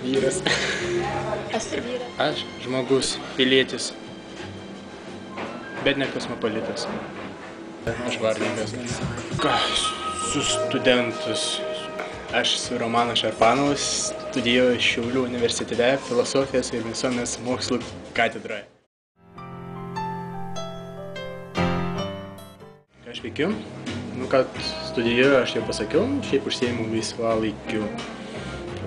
Vyras. Esu vyras. Aš žmogus, pilietis, bet ne kosmopolitas. Aš vardininkas. Ką, su studentus. Aš esu Romanas Šarpanovas, studijuoju Šiaulių universitete filosofijos ir visuomenės mokslų katedroje. Ką aš veikiu? Nu, kad studijuoju, aš jau pasakiau, šiaip užsiimu laisvalaikiu.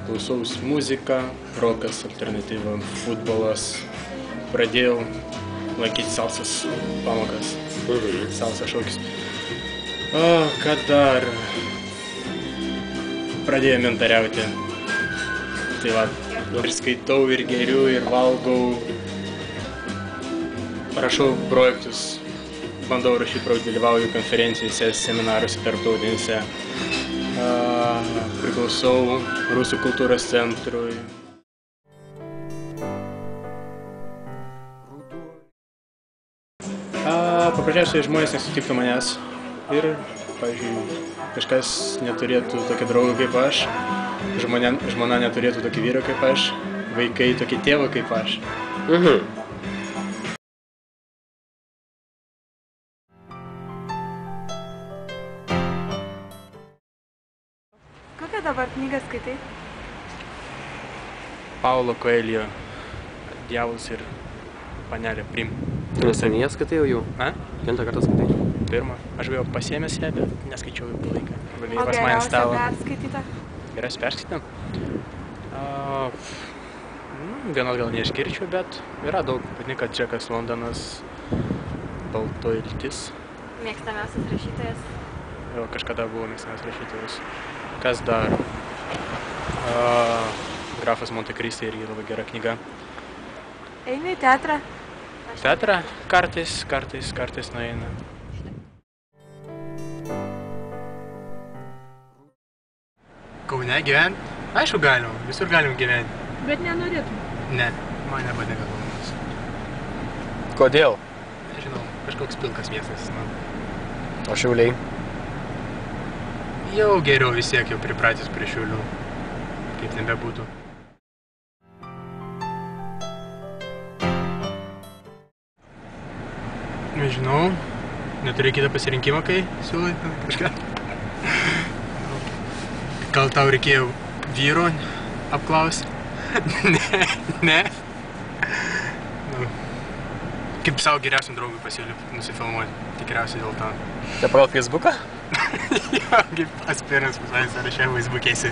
Klausaus muziką, rokas, alternatyva, futbolas. Pradėjau lankyti salsos pamokas, salsa šokis. O, ką dar? Pradėjau mentariauti. Tai va, ir skaitau, ir geriu, ir valgau. Rašau projektus, bandau rašyti, dalyvauju konferencijose, seminaruose, tarptautinėse. Priklausau Rusų kultūros centrui. Paprasčiausiai žmonės nesutiktų manęs ir, pavyzdžiui, kažkas neturėtų tokį draugą kaip aš, žmona neturėtų tokį vyrą kaip aš, vaikai tokį tėvą kaip aš. Kokią dabar knygą skaitai? Paulo Coelho, Dievas ir panelė Prim. Tu neseniai skaitai jau? A? Kelintą kartą skaitai? Pirmą. Aš buvau pasiėmęs ją, bet neskaičiau ilgą laiką. O geriausia perskaityta? Geriausia perskaityta? Vienos gal neišgirčiau, bet yra daug. Patinka Džekas Londonas, Baltoji lytis. Mėgstamiausias rašytojas? Jo, kažkada buvo mėgstamiausias rašytojas. Kas dar? Grafas Monte Cristi irgi labai gera knyga. Eini į teatrą? Teatrą? Kartais nueina. Kaune gyvent? Aišku galim, visur galim gyventi. Bet nenorėtum? Ne, man nepatinka Kaunas. Kodėl? Nežinau, kažkoks pilkas miestas. O Šiauliai? Jau geriau vis tiek jau pripratęs prie Šiaulių, kaip nebebūtų. Nežinau, neturi kitą pasirinkimą, kai siūlai kažką. Gal tau reikėjo vyro apklausti? Ne. Kaip savo geriausiam draugui pasiūliu nusifilmuoti, tikriausiai dėl to. Tai pagal Facebooką? Jo, kaip pas pirmas pasaulis sąraše Facebook'ėsi.